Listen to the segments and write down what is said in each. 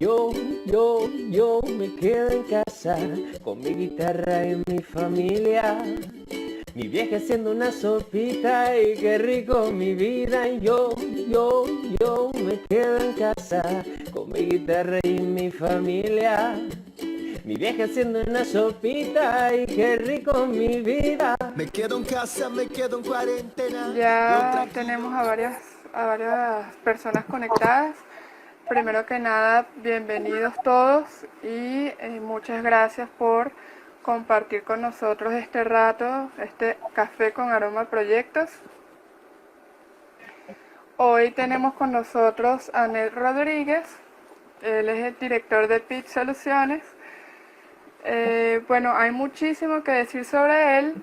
yo me quedo en casa con mi guitarra y mi familia. Mi vieja haciendo una sopita y qué rico mi vida. Y yo me quedo en casa con mi guitarra y mi familia. Mi vieja haciendo una sopita y qué rico mi vida. Me quedo en casa, me quedo en cuarentena. Ya tenemos a varias personas conectadas. Primero que nada, bienvenidos todos y muchas gracias por compartir con nosotros este rato, este café con aroma a proyectos. Hoy tenemos con nosotros a Ned Rodríguez, él es el director de Pitch Soluciones. Bueno, hay muchísimo que decir sobre él,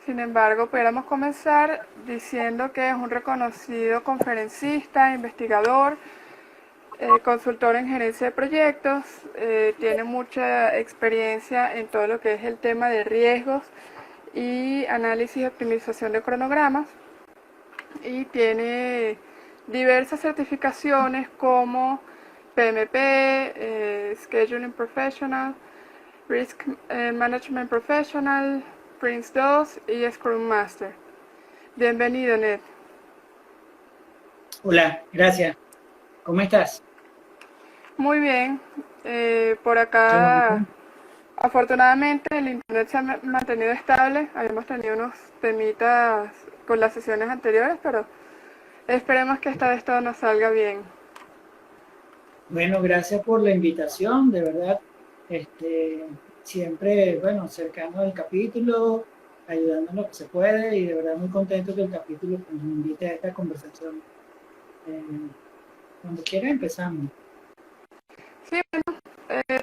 sin embargo, pudiéramos comenzar diciendo que es un reconocido conferencista, investigador, consultor en gerencia de proyectos, tiene mucha experiencia en todo lo que es el tema de riesgos y análisis y optimización de cronogramas, y tiene diversas certificaciones como PMP, Scheduling Professional, Risk Management Professional, Prince 2 y Scrum Master. Bienvenido, Ned. Hola, gracias. ¿Cómo estás? Muy bien. Por Qué acá, bonito. afortunadamente, el internet se ha mantenido estable. Habíamos tenido unos temitas con las sesiones anteriores, pero esperemos que esta vez todo nos salga bien. Bueno, gracias por la invitación, de verdad. Siempre, bueno, cercano al capítulo, ayudando en lo que se puede y de verdad muy contento que el capítulo pues, nos invite a esta conversación. Cuando quiera empezamos. Sí, bueno,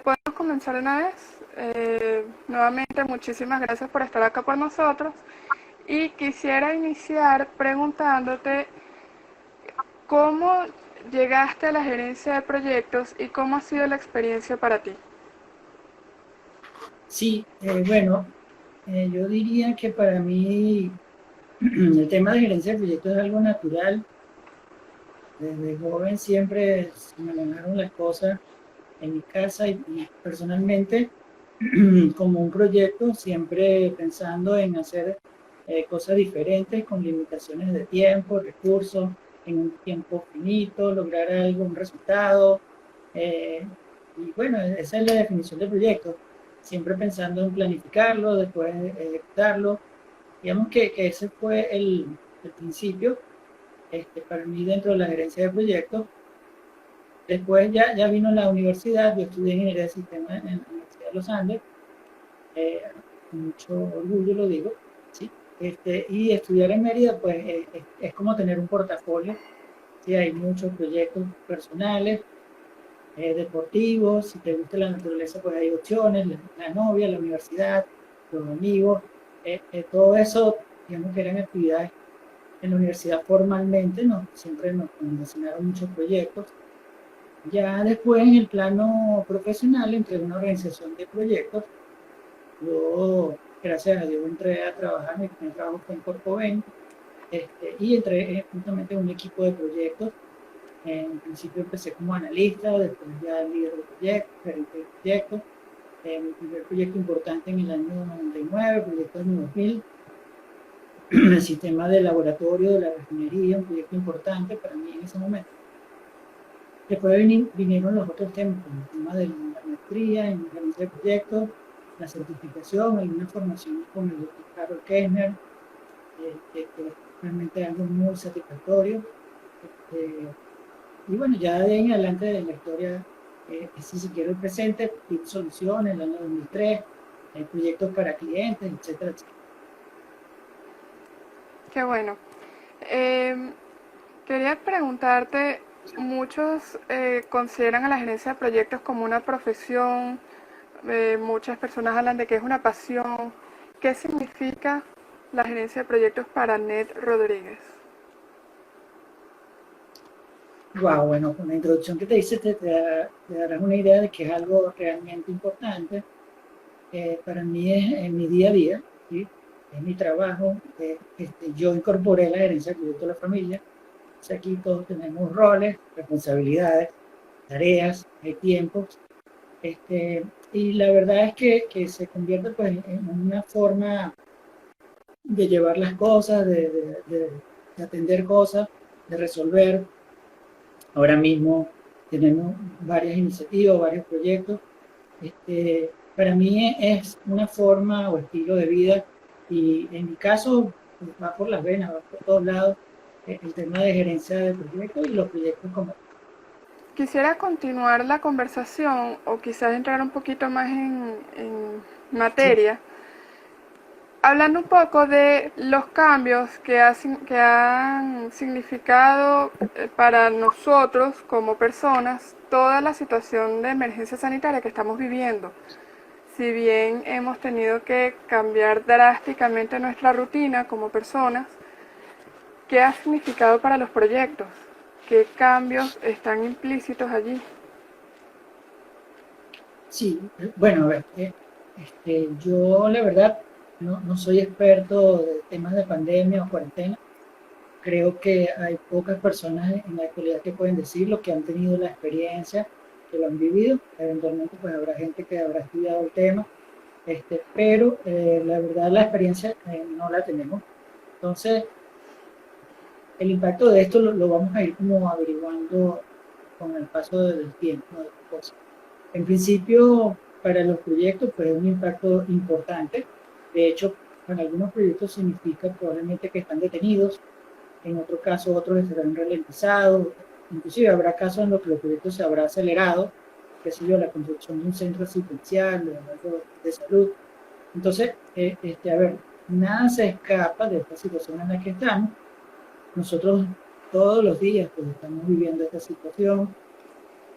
podemos comenzar una vez. Nuevamente, muchísimas gracias por estar acá por nosotros. Y quisiera iniciar preguntándote cómo llegaste a la gerencia de proyectos y cómo ha sido la experiencia para ti. Sí, bueno, yo diría que para mí el tema de gerencia de proyectos es algo natural. Desde joven siempre se me manejaron las cosas en mi casa y personalmente como un proyecto, siempre pensando en hacer cosas diferentes con limitaciones de tiempo, recursos, en un tiempo finito, lograr algo, un resultado. Y bueno, esa es la definición de proyecto. Siempre pensando en planificarlo, después ejecutarlo. Digamos que ese fue el principio para mí dentro de la gerencia de proyectos. Después ya vino la universidad, yo estudié ingeniería de sistemas en la Universidad de los Andes, con mucho orgullo lo digo, ¿sí? Y estudiar en Mérida, pues es como tener un portafolio, ¿sí? Hay muchos proyectos personales, deportivos, si te gusta la naturaleza, pues hay opciones, la novia, la universidad, los amigos, todo eso, digamos que eran actividades en la universidad formalmente, siempre nos asignaron muchos proyectos. Ya después en el plano profesional, entre una organización de proyectos, yo, gracias a Dios, entré a trabajar, mi primer trabajo fue en Corpoven, y entré justamente en un equipo de proyectos. En principio empecé como analista, después ya líder de proyectos, gerente de proyectos. Mi primer proyecto importante en el año 99, proyecto año 2000, el sistema de laboratorio de la refinería, un proyecto importante para mí en ese momento. Después vinieron los otros temas, como el tema de la maestría en gerencia de proyectos, la certificación, alguna formación con el doctor Carol Kessner, que es realmente algo muy satisfactorio. Y bueno, ya de ahí en adelante de la historia, si se quiere el presente, Pitch Soluciones, el año 2003, proyectos para clientes, etcétera, etcétera. Qué bueno. Quería preguntarte, muchos consideran a la gerencia de proyectos como una profesión, muchas personas hablan de que es una pasión. ¿Qué significa la gerencia de proyectos para Ned Rodríguez? Wow, bueno, con la introducción que te hice te darás una idea de que es algo realmente importante. Para mí es en mi día a día, ¿sí? Es mi trabajo. Yo incorporé la gerencia del proyecto de la familia. Aquí todos tenemos roles, responsabilidades, tareas, hay tiempos, y la verdad es que se convierte pues en una forma de llevar las cosas, de atender cosas, de resolver. Ahora mismo tenemos varias iniciativas, varios proyectos. Para mí es una forma o estilo de vida y en mi caso pues, va por las venas, va por todos lados el tema de gerencia de proyectos y los proyectos como... Quisiera continuar la conversación o quizás entrar un poquito más en Sí, materia, hablando un poco de los cambios que han significado para nosotros como personas toda la situación de emergencia sanitaria que estamos viviendo. Si bien hemos tenido que cambiar drásticamente nuestra rutina como personas, ¿qué ha significado para los proyectos? ¿Qué cambios están implícitos allí? sí, bueno, a ver, yo la verdad no soy experto de temas de pandemia o cuarentena. Creo que hay pocas personas en la actualidad que pueden decirlo, que han tenido la experiencia, que lo han vivido. Eventualmente pues habrá gente que habrá estudiado el tema, pero la verdad la experiencia no la tenemos. Entonces, el impacto de esto lo vamos a ir como averiguando con el paso del tiempo, ¿no? De las cosas. En principio, para los proyectos, pues es un impacto importante. De hecho, para algunos proyectos significa probablemente que están detenidos, en otro caso otros estarán ralentizados, inclusive habrá casos en los que los proyectos se habrá acelerado, qué sé yo, la construcción de un centro asistencial, de algo de salud. Entonces, a ver, nada se escapa de esta situación en la que estamos. Nosotros todos los días pues, estamos viviendo esta situación.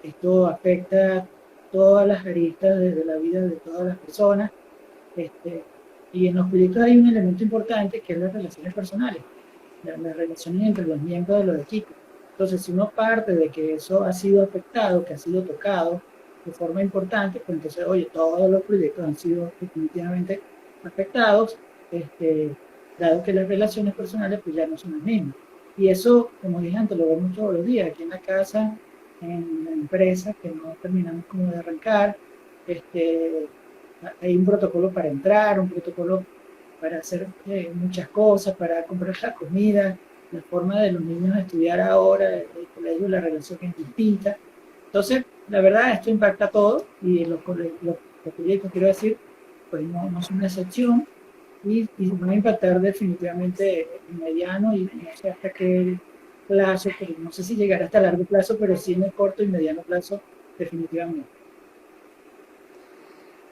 Esto afecta todas las aristas de la vida de todas las personas. Este, y en los proyectos hay un elemento importante que es las relaciones personales, las relaciones entre los miembros de los equipos. Entonces, si uno parte de que eso ha sido afectado, que ha sido tocado de forma importante, pues entonces, oye, todos los proyectos han sido definitivamente afectados, dado que las relaciones personales pues ya no son las mismas. Y eso, como dije antes, lo vemos todos los días, aquí en la casa, en la empresa, que no terminamos como de arrancar. Hay un protocolo para entrar, un protocolo para hacer muchas cosas, para comprar la comida, la forma de los niños estudiar ahora, el colegio, la relación es distinta. Entonces, la verdad, esto impacta a todo y los proyectos, quiero decir, pues no son una excepción y van a impactar definitivamente en mediano y no sé hasta qué plazo, pero no sé si llegará hasta largo plazo, pero sí en el corto y mediano plazo, definitivamente.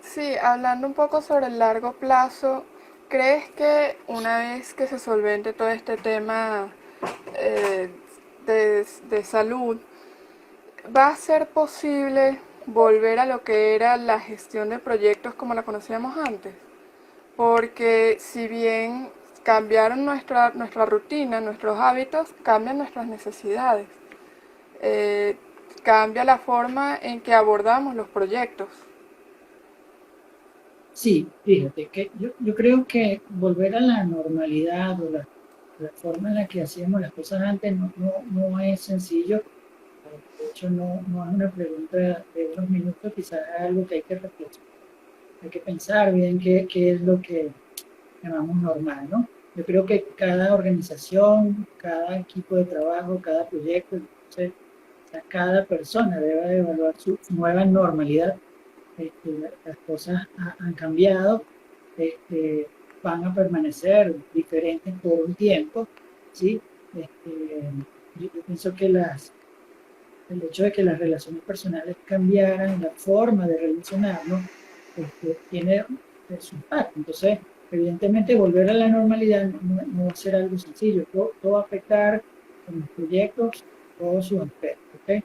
Sí, hablando un poco sobre el largo plazo, ¿crees que una vez que se solvente todo este tema eh, de salud, va a ser posible volver a lo que era la gestión de proyectos como la conocíamos antes? Porque si bien cambiaron nuestra rutina, nuestros hábitos, cambian nuestras necesidades. Eh, Cambia la forma en que abordamos los proyectos. Sí, fíjate que yo creo que volver a la normalidad o la forma en la que hacíamos las cosas antes no es sencillo. De hecho, no es una pregunta de unos minutos, quizás es algo que hay que reflexionar, hay que pensar bien qué es lo que llamamos normal, ¿no? Yo creo que cada organización, cada equipo de trabajo, cada proyecto, entonces, cada persona debe evaluar su nueva normalidad. Las cosas han cambiado, este, van a permanecer diferentes por un tiempo, ¿sí? Yo pienso que el hecho de que las relaciones personales cambiaran, la forma de relacionarnos, tiene su impacto. Entonces, evidentemente, volver a la normalidad no va a ser algo sencillo. Todo va a afectar en los proyectos, todos sus aspectos. ¿Okay?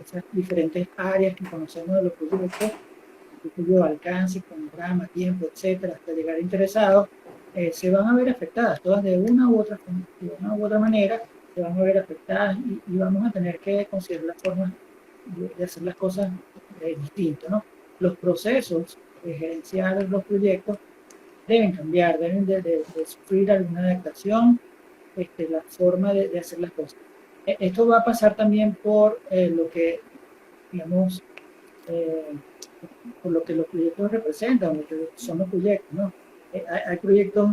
Esas diferentes áreas que conocemos de los proyectos, alcance, cronograma, tiempo, etcétera, hasta llegar a interesados, se van a ver afectadas, todas de una u otra manera, se van a ver afectadas y vamos a tener que considerar la forma de hacer las cosas distintas, ¿no? Los procesos de gerenciar los proyectos deben cambiar, deben de sufrir alguna adaptación, la forma de hacer las cosas. Esto va a pasar también por lo que, digamos, por lo que los proyectos representan, lo que son los proyectos, ¿no? Hay proyectos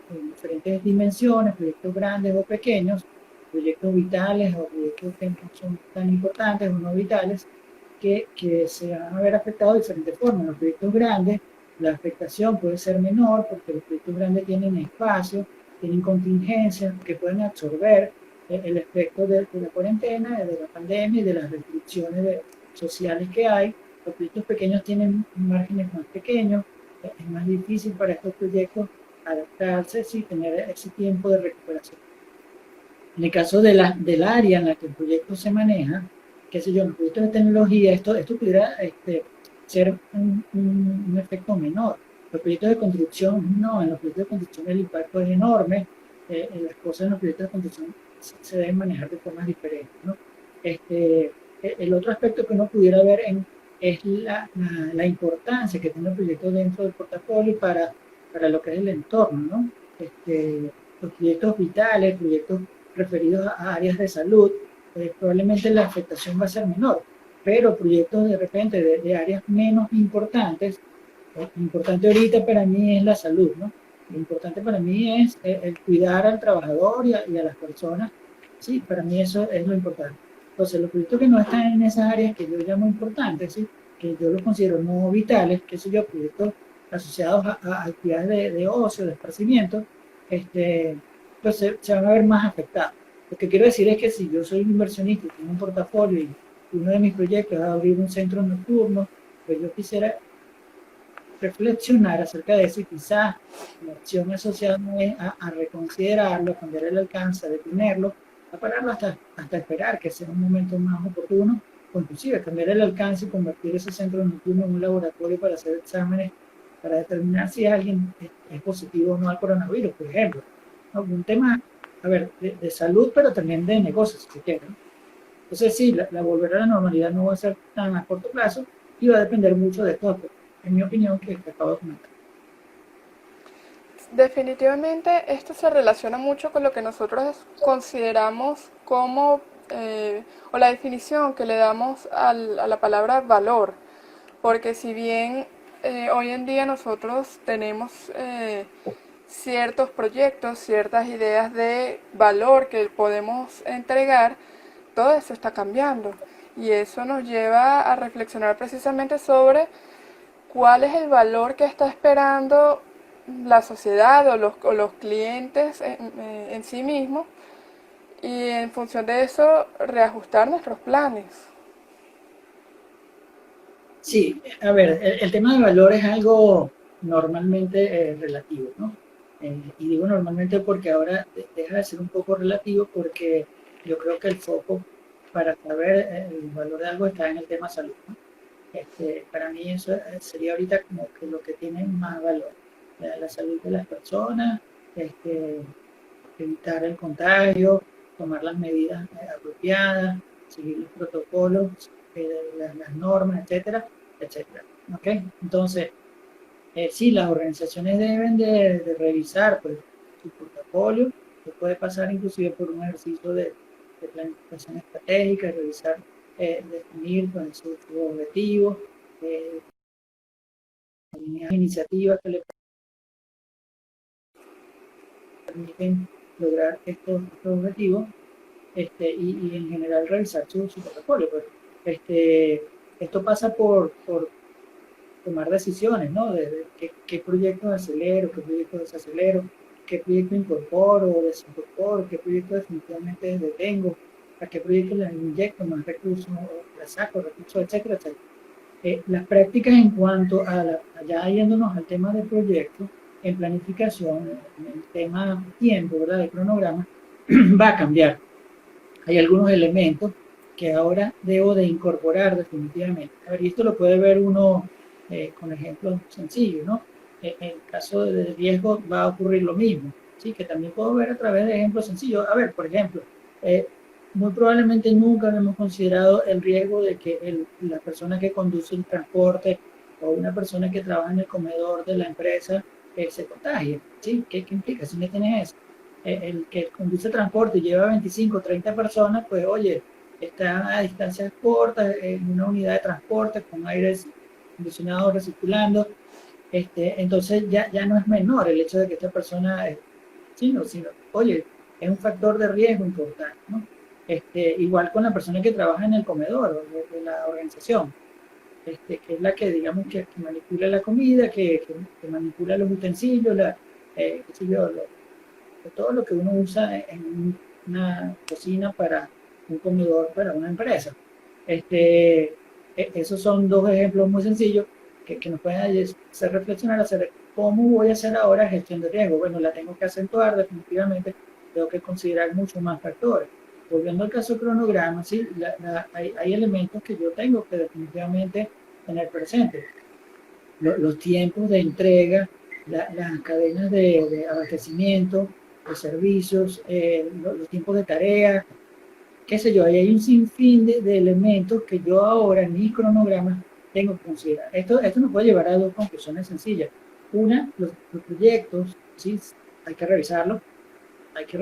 en diferentes dimensiones, proyectos grandes o pequeños, proyectos vitales o proyectos que no son tan importantes o no vitales, que se van a ver afectados de diferentes formas. Los proyectos grandes, la afectación puede ser menor porque los proyectos grandes tienen espacio, tienen contingencias que pueden absorber el efecto de la cuarentena, de la pandemia y de las restricciones sociales que hay. Los proyectos pequeños tienen márgenes más pequeños, es más difícil para estos proyectos adaptarse sin tener ese tiempo de recuperación. En el caso del área en la que el proyecto se maneja, qué sé yo, en los proyectos de tecnología, esto pudiera ser un efecto menor. Los proyectos de construcción, no, en los proyectos de construcción el impacto es enorme, las cosas en los proyectos de construcción se deben manejar de formas diferentes, ¿no? El otro aspecto que uno pudiera ver es la importancia que tiene el proyecto dentro del portafolio para lo que es el entorno, ¿no? Los proyectos vitales, proyectos referidos a áreas de salud, probablemente la afectación va a ser menor, pero proyectos de repente de áreas menos importantes, lo importante ahorita para mí es la salud, ¿no? Lo importante para mí es el cuidar al trabajador y a las personas, sí, para mí eso es lo importante. Entonces, los proyectos que no están en esas áreas que yo llamo importantes, ¿sí? Que yo los considero no vitales, qué sé yo, proyectos asociados a actividades de ocio, de esparcimiento, pues se van a ver más afectados. Lo que quiero decir es que si yo soy un inversionista y tengo un portafolio y uno de mis proyectos es abrir un centro nocturno, pues yo quisiera reflexionar acerca de eso y quizás la acción asociada es a reconsiderarlo, a cambiar el alcance, a detenerlo, a pararlo hasta esperar que sea un momento más oportuno, o inclusive cambiar el alcance y convertir ese centro nocturno en un laboratorio para hacer exámenes para determinar si alguien es positivo o no al coronavirus, por ejemplo. ¿No? Un tema, a ver, de salud, pero también de negocios, si se quiere. ¿No? Entonces, sí, la volver a la normalidad no va a ser tan a corto plazo y va a depender mucho de todo, en mi opinión, que acabo de comentar. Definitivamente esto se relaciona mucho con lo que nosotros consideramos como, o la definición que le damos a la palabra valor, porque si bien hoy en día nosotros tenemos ciertos proyectos, ciertas ideas de valor que podemos entregar, todo eso está cambiando y eso nos lleva a reflexionar precisamente sobre cuál es el valor que está esperando la sociedad o los clientes en sí mismos y en función de eso reajustar nuestros planes. Sí, a ver, el tema de valor es algo normalmente relativo, ¿no? Y digo normalmente porque ahora deja de ser un poco relativo porque yo creo que el foco para saber el valor de algo está en el tema salud, ¿no? Para mí eso sería ahorita como que lo que tiene más valor, la salud de las personas, evitar el contagio, tomar las medidas apropiadas, seguir los protocolos, las normas, etcétera, etcétera. ¿Okay? Entonces, sí, las organizaciones deben de revisar pues, su portafolio, se puede pasar inclusive por un ejercicio de planificación estratégica, revisar, definir pues, sus objetivos, iniciativas que le permiten lograr estos objetivos y en general revisar su portafolio. Pues, esto pasa por tomar decisiones, ¿no? De qué proyectos acelero, qué proyectos desacelero, qué proyecto incorporo o desincorporo, qué proyecto definitivamente detengo, a qué proyecto les inyecto más recursos, les saco recursos, etcétera, etcétera. Las prácticas en cuanto a ya yéndonos al tema de proyectos, en planificación, en el tema tiempo, ¿verdad? De cronograma, va a cambiar. Hay algunos elementos que ahora debo de incorporar definitivamente. A ver, y esto lo puede ver uno con ejemplos sencillos, ¿no? En el caso de riesgo va a ocurrir lo mismo, ¿sí? Que también puedo ver a través de ejemplos sencillos. A ver, por ejemplo, muy probablemente nunca hemos considerado el riesgo de que la persona que conduce el transporte o una persona que trabaja en el comedor de la empresa se contagie, ¿sí? ¿Qué implica? Si me tienes eso. el que conduce transporte y lleva 25 o 30 personas, pues oye, está a distancias cortas, en una unidad de transporte con aire acondicionado recirculando, entonces ya no es menor el hecho de que esta persona, sino, oye, es un factor de riesgo importante, ¿no? Igual con la persona que trabaja en el comedor de la organización, que es la que, digamos, que manipula la comida, que manipula los utensilios, qué sé yo, todo lo que uno usa en una cocina para un comedor, para una empresa. Esos son dos ejemplos muy sencillos que nos pueden hacer reflexionar acerca de cómo voy a hacer ahora gestión de riesgo. Bueno, la tengo que acentuar definitivamente, tengo que considerar mucho más factores. Volviendo al caso cronograma, sí, hay elementos que yo tengo que definitivamente tener presentes. Los tiempos de entrega, las cadenas de abastecimiento, los servicios, los tiempos de tarea, qué sé yo, ahí hay un sinfín de elementos que yo ahora en mis cronogramas tengo que considerar. Esto nos puede llevar a dos conclusiones sencillas. Una, los proyectos, ¿sí? Hay que revisarlos, hay que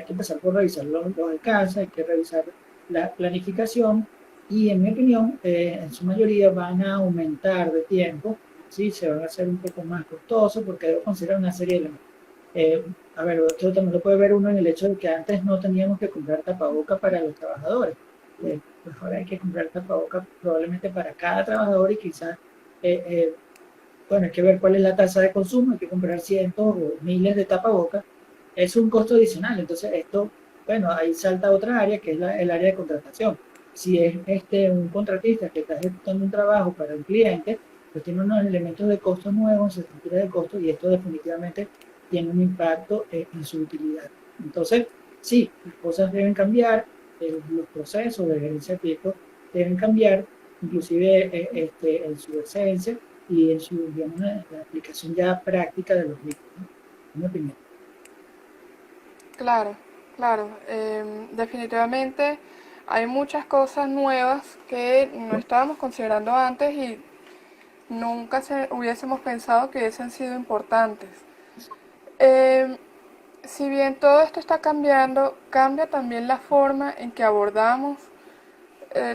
empezar por revisar los alcances, hay que revisar la planificación y en mi opinión, en su mayoría van a aumentar de tiempo, ¿sí? Se van a hacer un poco más costosos porque debo considerar una serie de elementos. A ver, esto también lo puede ver uno en el hecho de que antes no teníamos que comprar tapabocas para los trabajadores. Pues ahora hay que comprar tapabocas probablemente para cada trabajador y quizás, bueno, hay que ver cuál es la tasa de consumo, hay que comprar cientos o miles de tapabocas. Es un costo adicional, entonces esto, bueno, ahí salta otra área que es el área de contratación. Si es un contratista que está ejecutando un trabajo para un cliente, pues tiene unos elementos de costo nuevos, estructura de costo, y esto definitivamente tiene un impacto en su utilidad. Entonces, sí, las cosas deben cambiar, los procesos de gerencia de proyectos deben cambiar, inclusive en su esencia y en su, digamos, la aplicación ya práctica de los mismos, ¿no? En mi opinión. Claro, claro. Definitivamente hay muchas cosas nuevas que no estábamos considerando antes y nunca hubiésemos pensado que hubiesen sido importantes. Si bien todo esto está cambiando, cambia también la forma en que abordamos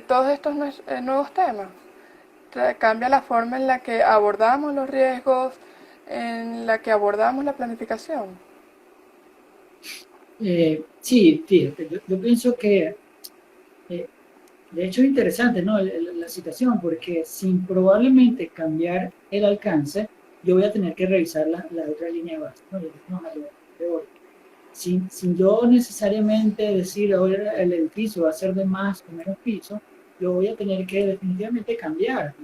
todos estos nuevos temas. Cambia la forma en la que abordamos los riesgos, en la que abordamos la planificación. Sí, fíjate, yo pienso que, de hecho es interesante, ¿no? La situación, porque sin probablemente cambiar el alcance, yo voy a tener que revisar la otra línea base, ¿no? Sin yo necesariamente decir ahora el edificio va a ser de más o menos piso, yo voy a tener que definitivamente cambiar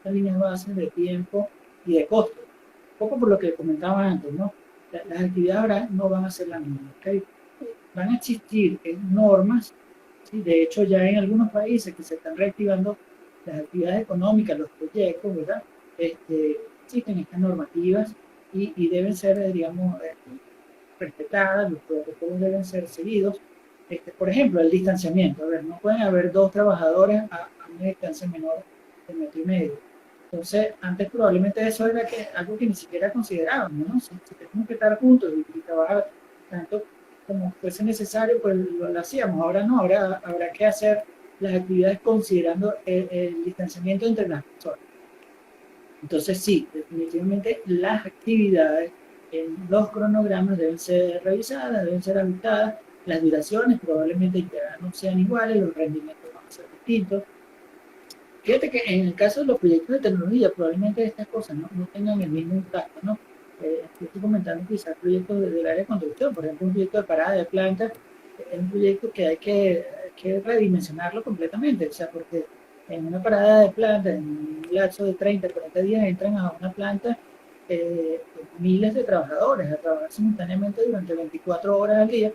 las líneas bases de tiempo y de costo. Un poco por lo que comentaba antes, ¿no? Las actividades ahora no van a ser las mismas, ¿okay? Van a existir normas, ¿sí? De hecho ya en algunos países que se están reactivando las actividades económicas, los proyectos, ¿verdad? Existen estas normativas y deben ser, digamos, respetadas, los protocolos deben ser seguidos. Por ejemplo, el distanciamiento. A ver, no pueden haber dos trabajadores a una distancia menor de 1,5 metros. Entonces, antes probablemente eso era algo que ni siquiera considerábamos, ¿no? Si tenemos que estar juntos y trabajar tanto como fuese necesario, pues lo hacíamos. Ahora no, ahora habrá que hacer las actividades considerando el distanciamiento entre las personas. Entonces, sí, definitivamente las actividades en los cronogramas deben ser revisadas, deben ser ajustadas, las duraciones probablemente ya no sean iguales, los rendimientos van a ser distintos. Fíjate que en el caso de los proyectos de tecnología, probablemente estas cosas no tengan el mismo impacto, ¿no? Estoy comentando quizás proyectos del área de construcción, por ejemplo, un proyecto de parada de planta, es un proyecto que hay que redimensionarlo completamente, o sea, porque en una parada de planta, en un lapso de 30, 40 días, entran a una planta miles de trabajadores a trabajar simultáneamente durante 24 horas al día,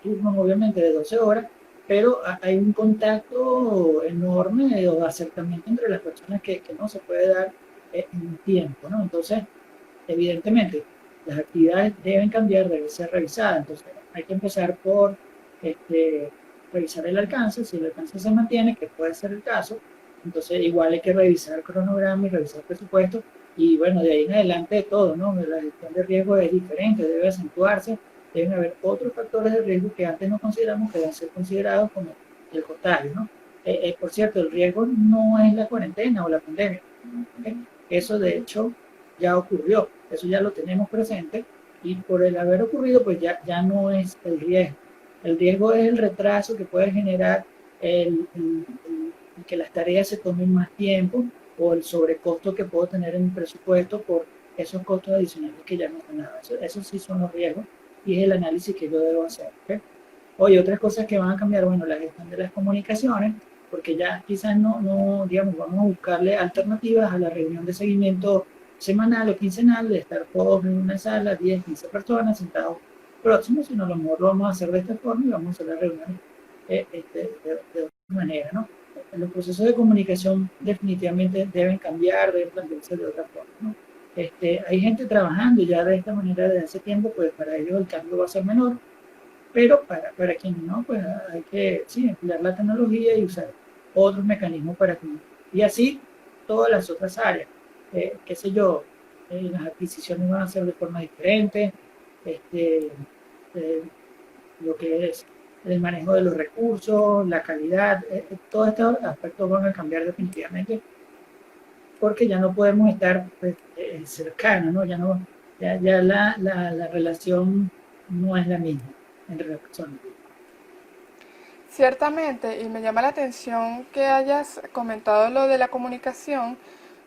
turnos obviamente de 12 horas, pero hay un contacto enorme o acercamiento entre las personas que no se puede dar en un tiempo, ¿no? Entonces, evidentemente, las actividades deben cambiar, deben ser revisadas, entonces hay que empezar por revisar el alcance, si el alcance se mantiene, que puede ser el caso, entonces igual hay que revisar el cronograma y revisar el presupuesto, y bueno, de ahí en adelante todo, ¿no? La gestión de riesgo es diferente, debe acentuarse, deben haber otros factores de riesgo que antes no consideramos que deben ser considerados como el contrario, ¿no? Por cierto, el riesgo no es la cuarentena o la pandemia. ¿Okay? Eso de hecho ya ocurrió, eso ya lo tenemos presente y por el haber ocurrido pues ya no es el riesgo. El riesgo es el retraso que puede generar que las tareas se tomen más tiempo o el sobrecosto que puedo tener en mi presupuesto por esos costos adicionales que ya mencionaba. Eso sí son los riesgos y es el análisis que yo debo hacer. ¿Okay? Oye, otras cosas que van a cambiar, bueno, la gestión de las comunicaciones, porque ya quizás no, digamos, vamos a buscarle alternativas a la reunión de seguimiento semanal o quincenal, de estar todos en una sala, 10, 15 personas sentados próximos, sino a lo mejor lo vamos a hacer de esta forma y vamos a hacer las reuniones de otra manera, ¿no? Los procesos de comunicación definitivamente deben cambiar, deben plantearse de otra forma, ¿no? Hay gente trabajando ya de esta manera desde hace tiempo, pues para ellos el cambio va a ser menor, pero para quienes no, pues hay que sí, emplear la tecnología y usar otros mecanismos para que, y así todas las otras áreas, qué sé yo, las adquisiciones van a ser de forma diferente, eh, lo que es el manejo de los recursos, la calidad, todos estos aspectos van a cambiar definitivamente porque ya no podemos estar pues, cercanos, ¿no? Ya la relación no es la misma entre las personas. Ciertamente, y me llama la atención que hayas comentado lo de la comunicación,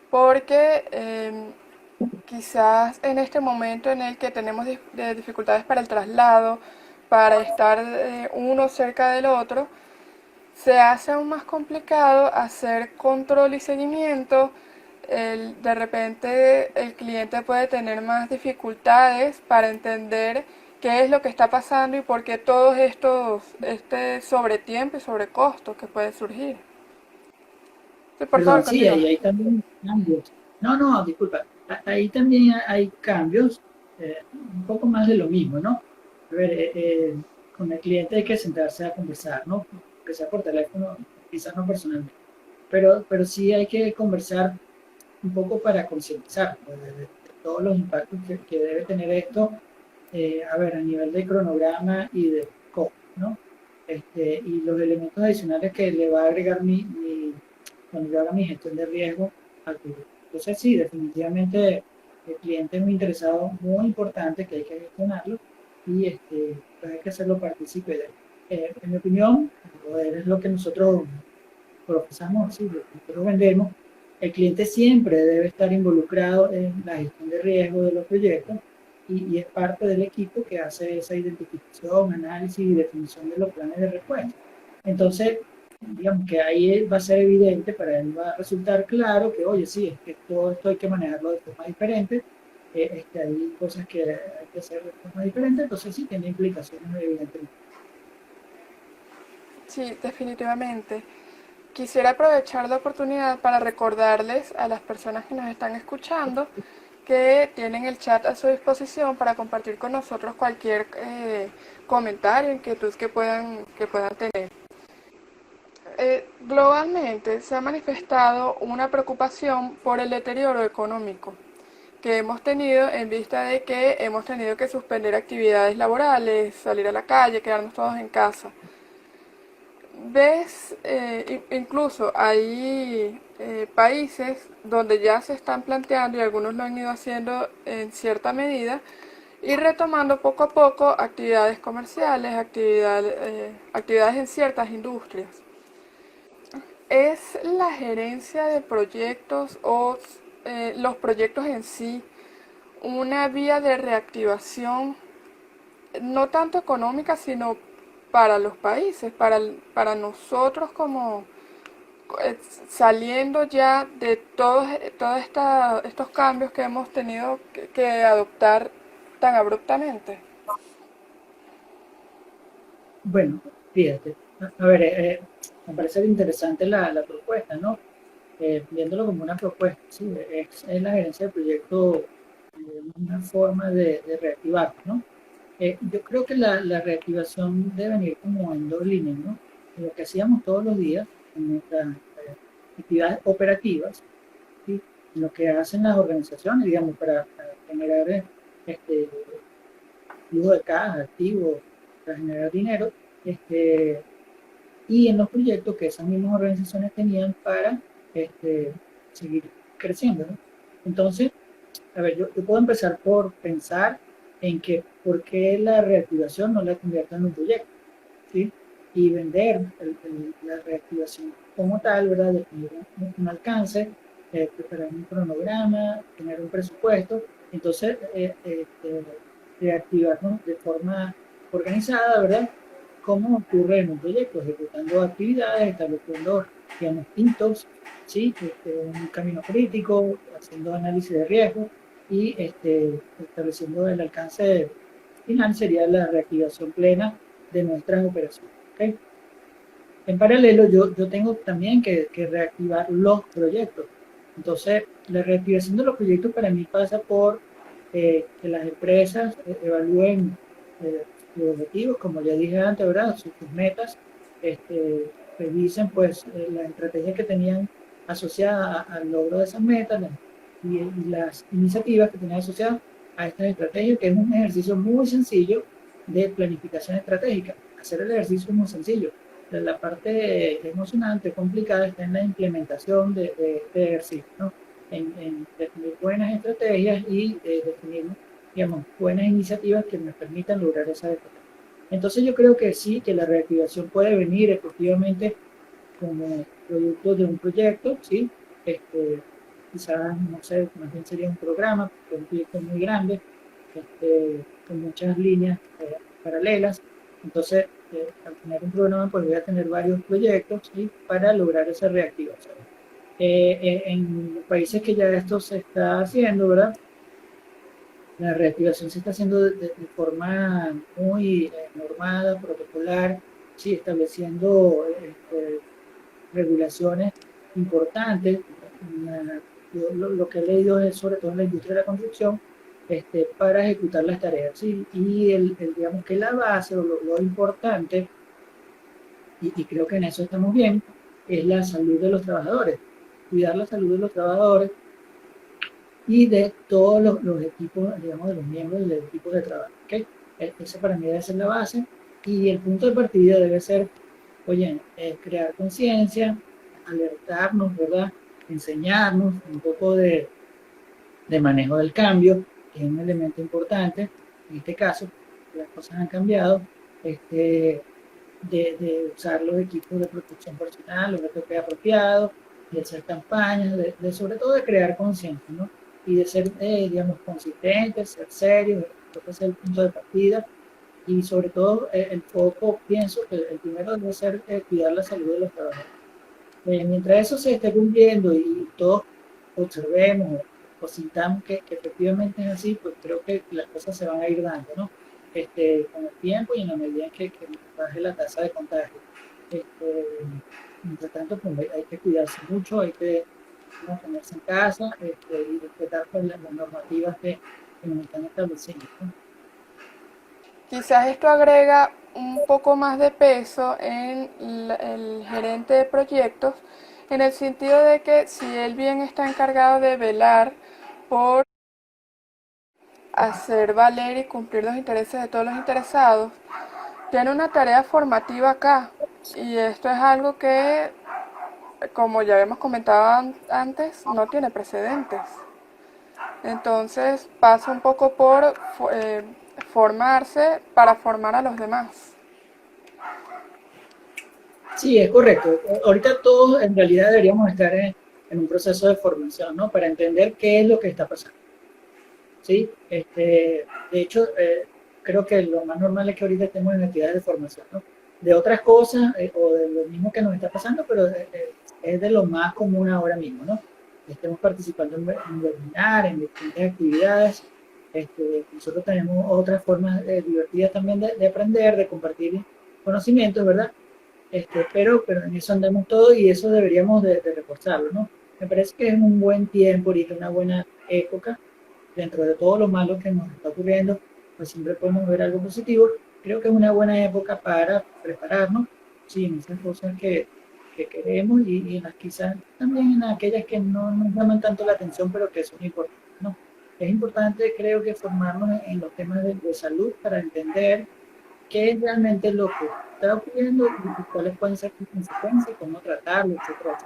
porque quizás en este momento en el que tenemos dificultades para el traslado, para estar uno cerca del otro, se hace aún más complicado hacer control y seguimiento. De repente el cliente puede tener más dificultades para entender qué es lo que está pasando y por qué todos este sobretiempo y sobrecostos que puede surgir. Sí, por favor, Perdón, sí, continúa. ahí hay también cambios. No, disculpa. Ahí también hay cambios, un poco más de lo mismo, ¿no? A ver, con el cliente hay que sentarse a conversar, ¿no? Que sea por teléfono, quizás no personalmente. Pero sí hay que conversar un poco para concientizar pues, de todos los impactos que debe tener esto, a ver, a nivel de cronograma y de costo, ¿no? Y los elementos adicionales que le va a agregar cuando yo haga mi gestión de riesgo al proyecto. Entonces, sí, definitivamente el cliente es muy interesado, muy importante que hay que gestionarlo y pues hay que hacerlo partícipe de él. En mi opinión, es lo que nosotros profesamos, sí, lo que nosotros vendemos, el cliente siempre debe estar involucrado en la gestión de riesgo de los proyectos y es parte del equipo que hace esa identificación, análisis y definición de los planes de respuesta. Entonces, digamos que ahí va a ser evidente, para él va a resultar claro que, oye, sí, es que todo esto hay que manejarlo de forma diferente, hay cosas que hay que hacer de forma diferente, entonces sí tiene implicaciones evidentemente. Sí, definitivamente. Quisiera aprovechar la oportunidad para recordarles a las personas que nos están escuchando que tienen el chat a su disposición para compartir con nosotros cualquier comentario, inquietud que puedan tener. Globalmente se ha manifestado una preocupación por el deterioro económico que hemos tenido en vista de que hemos tenido que suspender actividades laborales, salir a la calle, quedarnos todos en casa. ¿Ves? Incluso hay países donde ya se están planteando, y algunos lo han ido haciendo en cierta medida, y retomando poco a poco actividades comerciales, actividades en ciertas industrias. ¿Es la gerencia de proyectos o los proyectos en sí una vía de reactivación, no tanto económica, sino para los países, para nosotros como saliendo ya de todos estos cambios que hemos tenido que adoptar tan abruptamente? Bueno, fíjate, a ver, me parece interesante la propuesta, ¿no? Viéndolo como una propuesta, sí, es la gerencia del proyecto una forma de reactivar, ¿no? Yo creo que la reactivación debe venir como en dos líneas, ¿no? Lo que hacíamos todos los días en nuestras actividades operativas, ¿sí? Lo que hacen las organizaciones, digamos, para generar este, flujo de caja, activos, para generar dinero, y en los proyectos que esas mismas organizaciones tenían para seguir creciendo, ¿no? Entonces, a ver, yo puedo empezar por pensar en que por qué la reactivación no la convierto en un proyecto, ¿sí? Y vender la reactivación como tal, ¿verdad? Definir un alcance, preparar un cronograma, tener un presupuesto, entonces reactivarnos de forma organizada, ¿verdad? Como ocurre en un proyecto, ejecutando actividades, estableciendo, digamos, hitos, ¿sí? Un camino crítico, haciendo análisis de riesgo y estableciendo el alcance final sería la reactivación plena de nuestras operaciones. ¿Okay? En paralelo, yo tengo también que reactivar los proyectos. Entonces, la reactivación de los proyectos para mí pasa por que las empresas evalúen sus objetivos, como ya dije antes, ¿verdad? Sus metas, revisen pues las estrategias que tenían asociadas al logro de esas metas y las iniciativas que tenían asociadas a estas estrategias, que es un ejercicio muy sencillo de planificación estratégica. Hacer el ejercicio es muy sencillo. La parte emocionante, complicada, está en la implementación de este ejercicio, ¿no? En definir buenas estrategias y definir, digamos, buenas iniciativas que nos permitan lograr esa estrategia. Entonces yo creo que sí, que la reactivación puede venir efectivamente como producto de un proyecto, ¿sí? Quizás, no sé, más bien sería un programa, un proyecto muy grande, con muchas líneas paralelas. Entonces, al tener un programa, pues voy a tener varios proyectos, ¿sí? Para lograr esa reactivación. En los países que ya esto se está haciendo, ¿verdad? La reactivación se está haciendo de forma muy normada, protocolar, sí, estableciendo regulaciones importantes. Yo lo que he leído es sobre todo en la industria de la construcción, para ejecutar las tareas, ¿sí? Y digamos que la base o lo importante, y creo que en eso estamos bien, es la salud de los trabajadores, cuidar la salud de los trabajadores y de todos los equipos, digamos, de los miembros del equipo de trabajo. ¿Okay? Esa para mí debe ser la base y el punto de partida debe ser, oye, crear conciencia, alertarnos, ¿verdad? Enseñarnos un poco de manejo del cambio, que es un elemento importante, en este caso, las cosas han cambiado, de usar los equipos de protección personal, los BPP apropiados, de hacer campañas, sobre todo de crear conciencia, ¿no? Y de ser, digamos, consistentes, ser serios, creo que ese es el punto de partida. Y sobre todo, el foco, pienso que el primero debe ser cuidar la salud de los trabajadores. Mientras eso se esté cumpliendo y todos observemos o sintamos que efectivamente es así, pues creo que las cosas se van a ir dando, ¿no? Con el tiempo y en la medida en que baje la tasa de contagio. Mientras tanto, pues hay que cuidarse mucho, hay que mantenerse en casa y respetar pues, las normativas que nos están estableciendo, ¿no? Quizás esto agrega un poco más de peso en el gerente de proyectos, en el sentido de que si él bien está encargado de velar por hacer valer y cumplir los intereses de todos los interesados, tiene una tarea formativa acá. Y esto es algo que, como ya hemos comentado antes, no tiene precedentes. Entonces pasa un poco por formarse para formar a los demás. Sí, es correcto. Ahorita todos en realidad deberíamos estar en un proceso de formación, ¿no? Para entender qué es lo que está pasando. ¿Sí? De hecho, creo que lo más normal es que ahorita estemos en actividades de formación, ¿no? De otras cosas o de lo mismo que nos está pasando, pero es de lo más común ahora mismo, ¿no? Estemos participando en webinar, en distintas actividades. Nosotros tenemos otras formas divertidas también de aprender, de compartir conocimientos, ¿verdad? Pero en eso andamos todos y eso deberíamos de reforzarlo, ¿no? Me parece que es un buen tiempo ahorita, una buena época, dentro de todo lo malo que nos está ocurriendo, pues siempre podemos ver algo positivo. Creo que es una buena época para prepararnos, sí, en esas cosas que queremos y en las quizás también en aquellas que no nos llaman tanto la atención, pero que son importantes, ¿no? es importante, creo que formarnos en los temas de salud para entender qué es realmente lo que está ocurriendo y cuáles pueden ser sus consecuencias, cómo tratarlo, etcétera.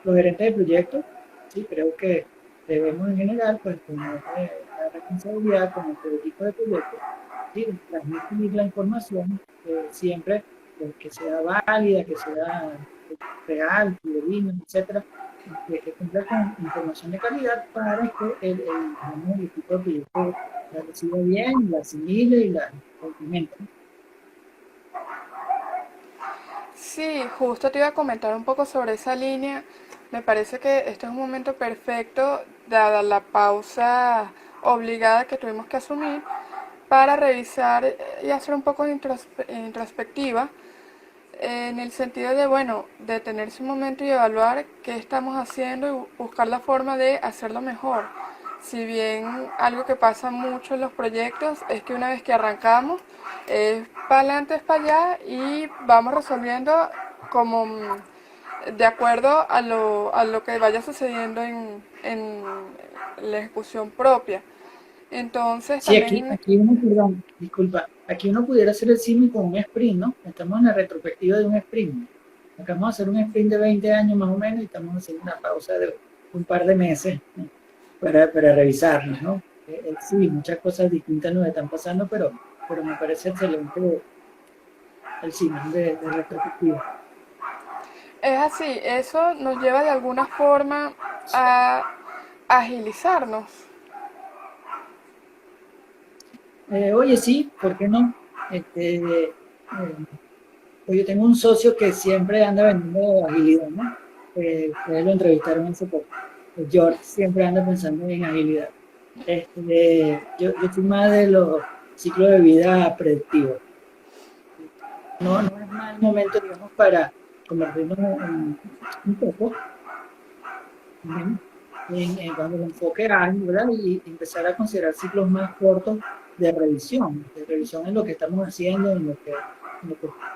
Los gerentes de proyectos, sí, creo que debemos en general, pues, tener la responsabilidad con nuestro equipo de proyectos, sí, de transmitir la información siempre que sea válida, que sea real, fidedigna, etcétera, que cumpla con información de calidad para que digamos, el equipo de proyectos la reciba bien, la asimile y la complemente. Sí, justo te iba a comentar un poco sobre esa línea. Me parece que este es un momento perfecto, dada la pausa obligada que tuvimos que asumir, para revisar y hacer un poco de introspectiva, en el sentido de, bueno, detenerse un momento y evaluar qué estamos haciendo y buscar la forma de hacerlo mejor. Si bien algo que pasa mucho en los proyectos es que una vez que arrancamos, es para adelante, es para allá y vamos resolviendo como de acuerdo a lo que vaya sucediendo en la ejecución propia. Entonces Sí, aquí, también aquí uno, perdón, disculpa, aquí uno pudiera hacer el símil con un sprint, ¿no? Estamos en la retrospectiva de un sprint. Acabamos de hacer un sprint de 20 años más o menos y estamos haciendo una pausa de un par de meses, ¿no? para revisarnos, ¿no? Sí, muchas cosas distintas nos están pasando, pero me parece excelente el símil de retrospectiva. es así, eso nos lleva de alguna forma a agilizarnos. Oye, sí, ¿por qué no? Pues yo tengo un socio que siempre anda vendiendo agilidad, ¿no? Ustedes lo entrevistaron hace poco. George siempre anda pensando en agilidad. Yo soy más de los ciclos de vida predictivos. No es mal momento, digamos, para convertirnos un poco bajo el enfoque ágil, ¿verdad? Y empezar a considerar ciclos más cortos de revisión en lo que estamos haciendo, en lo que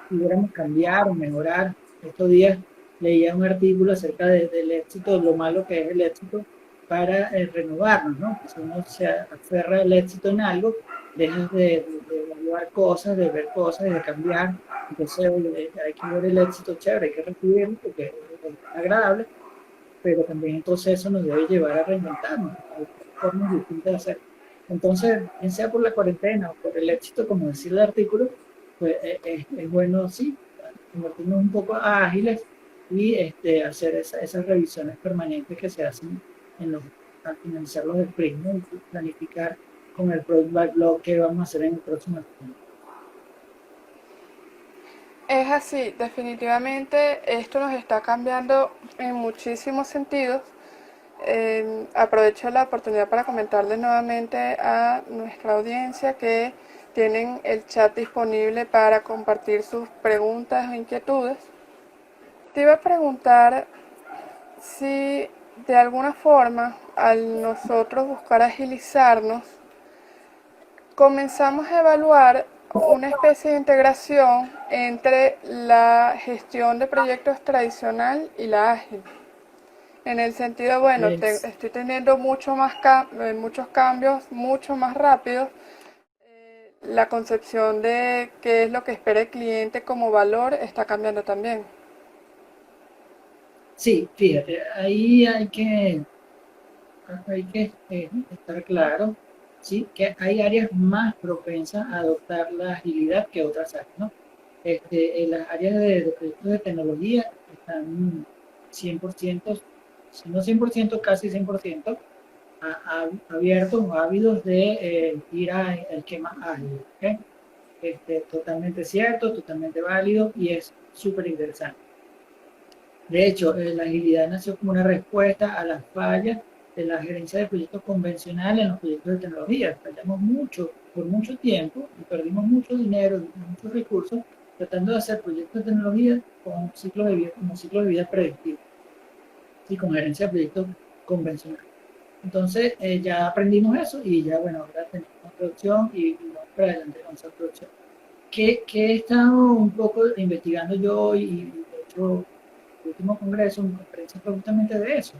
pudiéramos cambiar o mejorar. Estos días leía un artículo acerca del éxito, lo malo que es el éxito para renovarnos, ¿no? Si uno se aferra al éxito en algo, dejas de evaluar cosas, de ver cosas, de cambiar. Entonces, hay que ver el éxito chévere, hay que recibirlo porque es agradable, pero también entonces eso nos debe llevar a reinventarnos, a buscar formas distintas de hacer. Entonces, bien sea por la cuarentena o por el éxito, como decía el artículo, pues es bueno, sí, convertirnos un poco ágiles y hacer esas revisiones permanentes que se hacen al finalizar los sprints, ¿no? Y planificar con el Product Backlog qué vamos a hacer en el próximo sprint. Es así, definitivamente esto nos está cambiando en muchísimos sentidos. Aprovecho la oportunidad para comentarles nuevamente a nuestra audiencia que tienen el chat disponible para compartir sus preguntas o inquietudes. Te iba a preguntar si de alguna forma, al nosotros buscar agilizarnos, comenzamos a evaluar una especie de integración entre la gestión de proyectos tradicional y la ágil. En el sentido, bueno, Es, estoy teniendo muchos cambios mucho más rápidos. La concepción de qué es lo que espera el cliente como valor está cambiando también. sí, fíjate, ahí hay que estar claro, ¿sí? Que hay áreas más propensas a adoptar la agilidad que otras áreas, ¿no? En las áreas de proyectos de tecnología están 100%, si no 100%, casi 100%, abiertos o ávidos de ir al que más ágil, ¿ok? Totalmente cierto, totalmente válido y es súper interesante. De hecho, la agilidad nació como una respuesta a las fallas de la gerencia de proyectos convencionales en los proyectos de tecnología. Fallamos mucho por mucho tiempo y perdimos mucho dinero y muchos recursos tratando de hacer proyectos de tecnología con ciclos de vida, como ciclos de vida predictivos y con gerencia de proyectos convencionales. Entonces, ya aprendimos eso y ya, bueno, ahora tenemos una producción y vamos para adelante con esa producción. ¿Qué he estado un poco investigando yo y de hecho el último congreso, mi conferencia fue justamente de eso,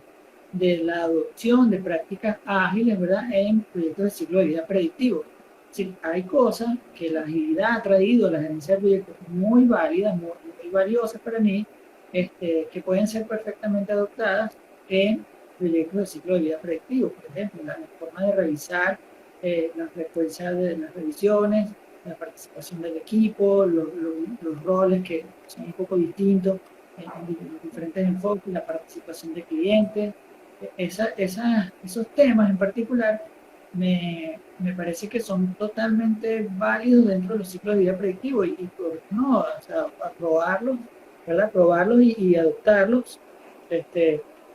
de la adopción de prácticas ágiles, ¿verdad?, en proyectos de ciclo de vida predictivo. Sí, hay cosas que la agilidad ha traído a la gerencia de proyectos muy válidas, muy valiosas para mí, que pueden ser perfectamente adoptadas en proyectos de ciclo de vida predictivo. Por ejemplo, la forma de revisar la frecuencia de las revisiones, la participación del equipo, los roles que son un poco distintos en diferentes enfoques, la participación de clientes. Esos temas en particular me parece que son totalmente válidos dentro de los ciclos de vida predictivo y por no, o sea, aprobarlos, ¿verdad? Aprobarlos y adoptarlos,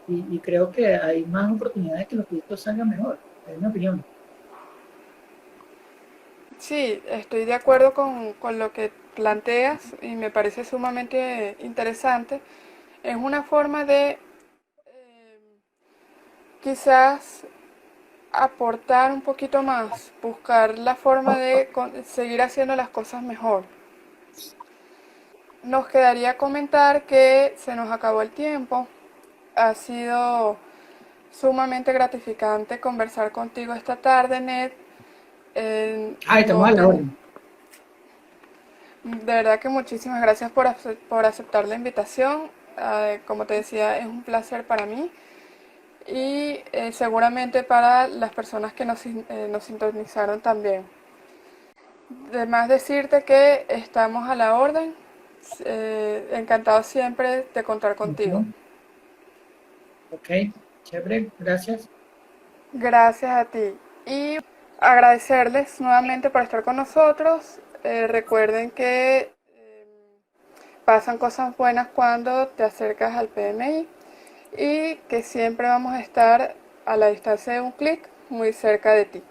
y creo que hay más oportunidades que los proyectos salgan mejor, es mi opinión. Sí, estoy de acuerdo con lo que planteas y me parece sumamente interesante. Es una forma de quizás aportar un poquito más, buscar la forma de seguir haciendo las cosas mejor. Nos quedaría comentar que se nos acabó el tiempo. Ha sido sumamente gratificante conversar contigo esta tarde, Ned. Estamos a la orden. De verdad que muchísimas gracias por aceptar la invitación. Como te decía, es un placer para mí y seguramente para las personas que nos sintonizaron también. Además decirte que estamos a la orden. Encantado siempre de contar contigo. Ok, chévere, gracias. Gracias a ti. Y agradecerles nuevamente por estar con nosotros. Recuerden que pasan cosas buenas cuando te acercas al PMI y que siempre vamos a estar a la distancia de un clic muy cerca de ti.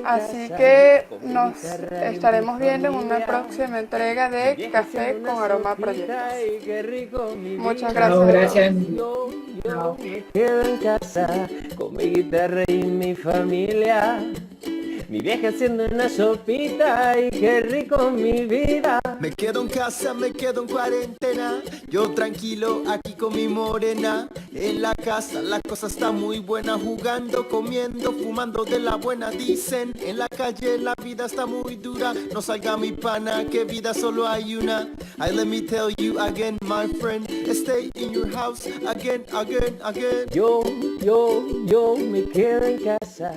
Así que nos estaremos viendo en una próxima entrega de Café con Aroma Proyectos. Muchas gracias. Gracias. Yo me quedo en casa con mi guitarra y mi familia. Mi vieja haciendo una sopita y qué rico mi vida. Me quedo en casa, me quedo en cuarentena. Yo tranquilo aquí con mi morena. En la casa la cosa está muy buena. Jugando, comiendo, fumando de la buena. Dicen en la calle la vida está muy dura. No salga mi pana, que vida solo hay una. Let me tell you again, my friend. Stay in your house again. Yo me quedo en casa.